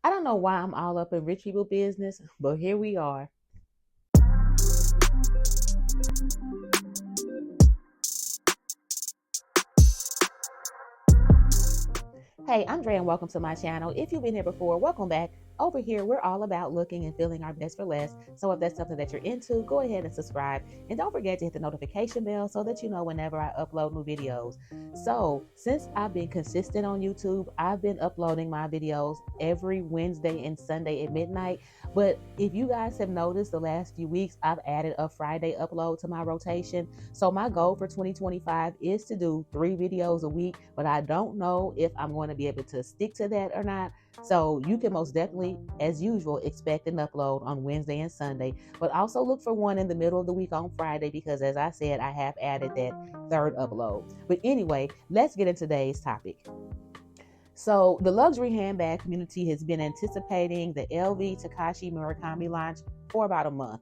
I don't know why I'm all up in rich people business, but here we are. Hey, I'm Dre and welcome to my channel. If you've been here before, welcome back. Over here, we're all about looking and feeling our best for less. So if that's something that you're into, go ahead and subscribe. And don't forget to hit the notification bell so that you know whenever I upload new videos. So since I've been consistent on YouTube, I've been uploading my videos every Wednesday and Sunday at midnight. But if you guys have noticed the last few weeks, I've added a Friday upload to my rotation. So my goal for 2025 is to do 3 videos a week, but I don't know if I'm going to be able to stick to that or not. So you can most definitely, as usual, expect an upload on Wednesday and Sunday, but also look for one in the middle of the week on Friday because, as I said, I have added that 3rd upload. But anyway, let's get into today's topic. So the luxury handbag community has been anticipating the LV Takashi Murakami launch for about a month.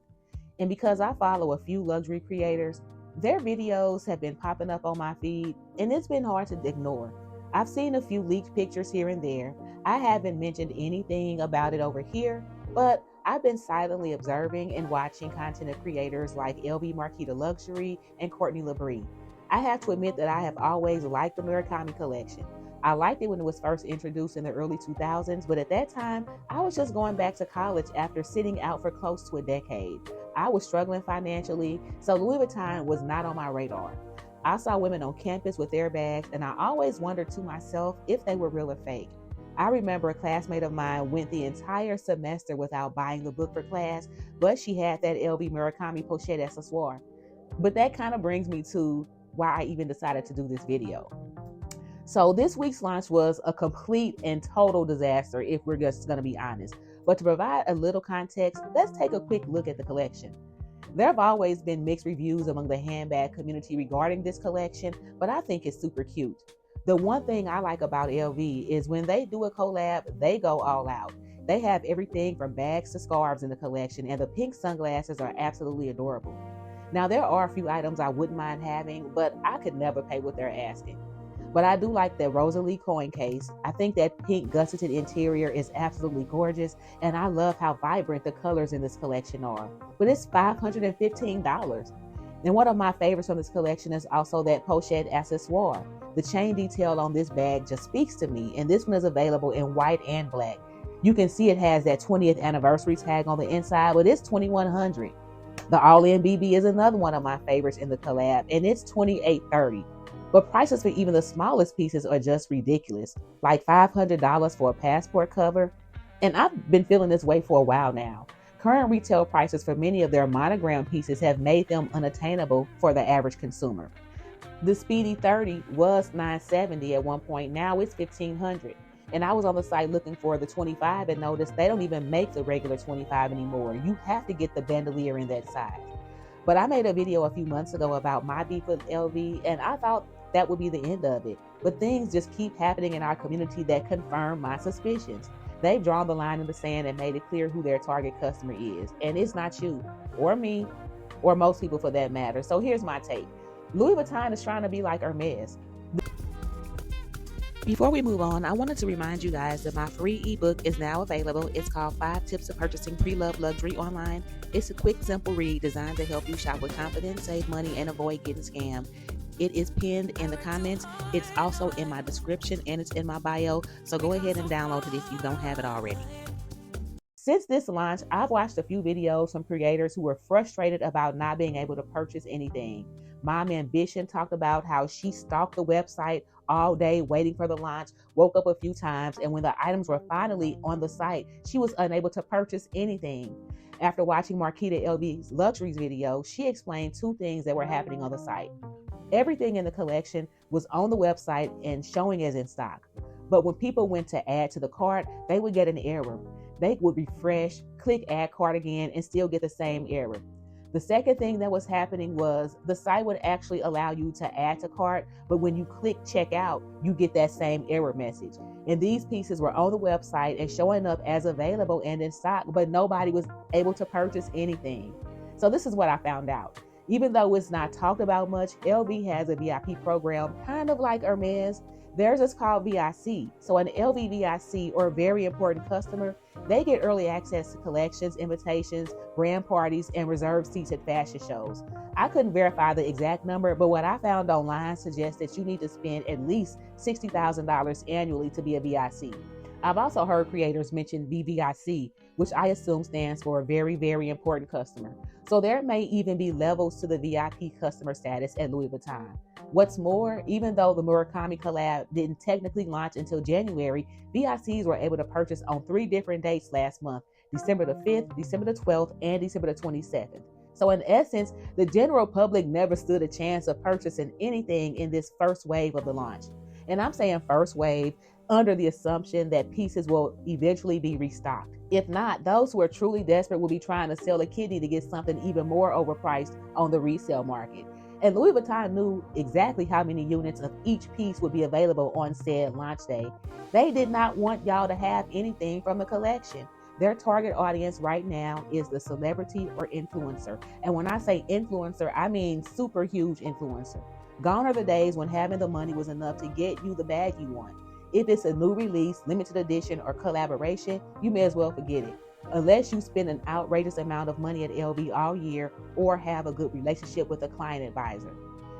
And because I follow a few luxury creators, their videos have been popping up on my feed, and it's been hard to ignore. I've seen a few leaked pictures here and there. I haven't mentioned anything about it over here, but I've been silently observing and watching content of creators like LV Marquita Luxury and Courtney Labrie. I have to admit that I have always liked the Murakami collection. I liked it when it was first introduced in the early 2000s, but at that time, I was just going back to college after sitting out for close to a decade. I was struggling financially, so Louis Vuitton was not on my radar. I saw women on campus with their bags, and I always wondered to myself if they were real or fake. I remember a classmate of mine went the entire semester without buying the book for class, but she had that LV Murakami pochette accessoire. But that kind of brings me to why I even decided to do this video. So this week's launch was a complete and total disaster, if we're just going to be honest. But to provide a little context, let's take a quick look at the collection. There have always been mixed reviews among the handbag community regarding this collection, but I think it's super cute. The one thing I like about LV is when they do a collab, they go all out. They have everything from bags to scarves in the collection, and the pink sunglasses are absolutely adorable. Now, there are a few items I wouldn't mind having, but I could never pay what they're asking. But I do like the Rosalie coin case. I think that pink gusseted interior is absolutely gorgeous, and I love how vibrant the colors in this collection are. But it's $515. And one of my favorites from this collection is also that pochette accessoire. The chain detail on this bag just speaks to me, and this one is available in white and black. You can see it has that 20th anniversary tag on the inside, but it's $2,100. The All-In BB is another one of my favorites in the collab, and it's $2,830. But prices for even the smallest pieces are just ridiculous, like $500 for a passport cover. And I've been feeling this way for a while now. Current retail prices for many of their monogram pieces have made them unattainable for the average consumer. The Speedy 30 was $970 at one point, now it's $1,500. And I was on the site looking for the 25 and noticed they don't even make the regular 25 anymore. You have to get the bandolier in that size. But I made a video a few months ago about my beef with LV, and I thought that would be the end of it. But things just keep happening in our community that confirm my suspicions. They've drawn the line in the sand and made it clear who their target customer is. And it's not you or me or most people for that matter. So here's my take. Louis Vuitton is trying to be like Hermes. Before we move on, I wanted to remind you guys that my free ebook is now available. It's called 5 Tips of Purchasing Pre-Loved Luxury Online. It's a quick, simple read designed to help you shop with confidence, save money, and avoid getting scammed. It is pinned in the comments. It's also in my description and it's in my bio. So go ahead and download it if you don't have it already. Since this launch, I've watched a few videos from creators who were frustrated about not being able to purchase anything. Mom Ambition talked about how she stalked the website all day waiting for the launch, woke up a few times, and when the items were finally on the site, she was unable to purchase anything. After watching Marquita LV's Luxuries video, she explained 2 things that were happening on the site. Everything in the collection was on the website and showing as in stock. But when people went to add to the cart, they would get an error. They would refresh, click add cart again, and still get the same error. The second thing that was happening was the site would actually allow you to add to cart, but when you click checkout, you get that same error message. And these pieces were on the website and showing up as available and in stock, but nobody was able to purchase anything. So this is what I found out. Even though it's not talked about much, LV has a VIP program, kind of like Hermes. Theirs is called VIC. So an LV VIC, or very important customer, they get early access to collections, invitations, brand parties, and reserved seats at fashion shows. I couldn't verify the exact number, but what I found online suggests that you need to spend at least $60,000 annually to be a VIC. I've also heard creators mention VVIC, which I assume stands for very, very important customer. So there may even be levels to the VIP customer status at Louis Vuitton. What's more, even though the Murakami collab didn't technically launch until January, VICs were able to purchase on 3 different dates last month: December the 5th, December the 12th, and December the 27th. So in essence, the general public never stood a chance of purchasing anything in this first wave of the launch. And I'm saying first wave under the assumption that pieces will eventually be restocked. If not, those who are truly desperate will be trying to sell a kidney to get something even more overpriced on the resale market. And Louis Vuitton knew exactly how many units of each piece would be available on said launch day. They did not want y'all to have anything from the collection. Their target audience right now is the celebrity or influencer. And when I say influencer, I mean super huge influencer. Gone are the days when having the money was enough to get you the bag you want. If it's a new release, limited edition, or collaboration, you may as well forget it. Unless you spend an outrageous amount of money at LV all year or have a good relationship with a client advisor.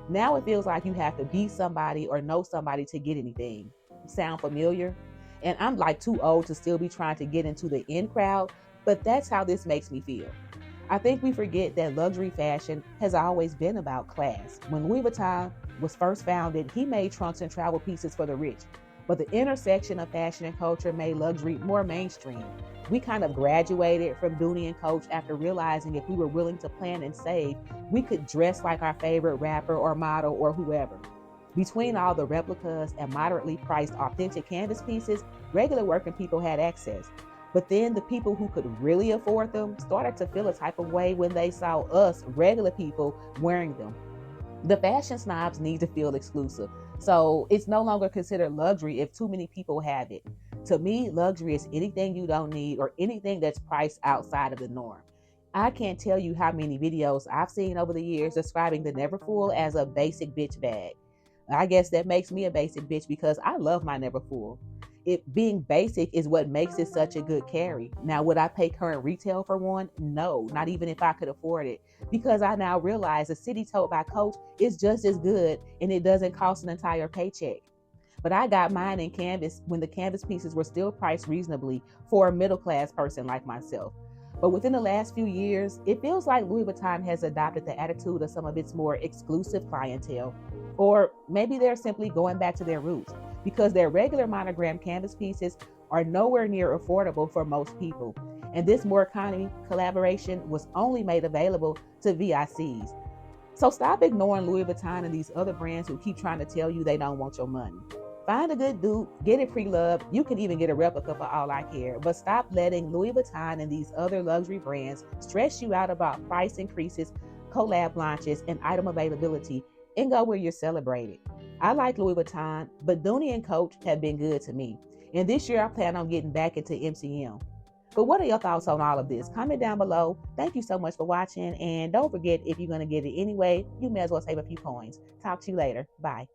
Now it feels like you have to be somebody or know somebody to get anything. Sound familiar? And I'm like too old to still be trying to get into the in crowd, but that's how this makes me feel. I think we forget that luxury fashion has always been about class. When Louis Vuitton was first founded, he made trunks and travel pieces for the rich. But the intersection of fashion and culture made luxury more mainstream. We kind of graduated from Dooney and Coach after realizing if we were willing to plan and save, we could dress like our favorite rapper or model or whoever. Between all the replicas and moderately priced authentic canvas pieces, regular working people had access. But then the people who could really afford them started to feel a type of way when they saw us, regular people, wearing them. The fashion snobs need to feel exclusive. So it's no longer considered luxury if too many people have it. To me, luxury is anything you don't need or anything that's priced outside of the norm. I can't tell you how many videos I've seen over the years describing the Neverfull as a basic bitch bag. I guess that makes me a basic bitch because I love my Neverfull. It being basic is what makes it such a good carry. Now, would I pay current retail for one? No, not even if I could afford it, because I now realize a city tote by Coach is just as good and it doesn't cost an entire paycheck. But I got mine in canvas when the canvas pieces were still priced reasonably for a middle-class person like myself. But within the last few years, it feels like Louis Vuitton has adopted the attitude of some of its more exclusive clientele. Or maybe they're simply going back to their roots, because their regular monogram canvas pieces are nowhere near affordable for most people. And this Murakami collaboration was only made available to VICs. So stop ignoring Louis Vuitton and these other brands who keep trying to tell you they don't want your money. Find a good dupe, get it pre-loved. You can even get a replica for all I care. But stop letting Louis Vuitton and these other luxury brands stress you out about price increases, collab launches, and item availability, and go where you're celebrated. I like Louis Vuitton, but Dooney and Coach have been good to me. And this year I plan on getting back into MCM. But what are your thoughts on all of this? Comment down below. Thank you so much for watching. And don't forget, if you're going to get it anyway, you may as well save a few coins. Talk to you later. Bye.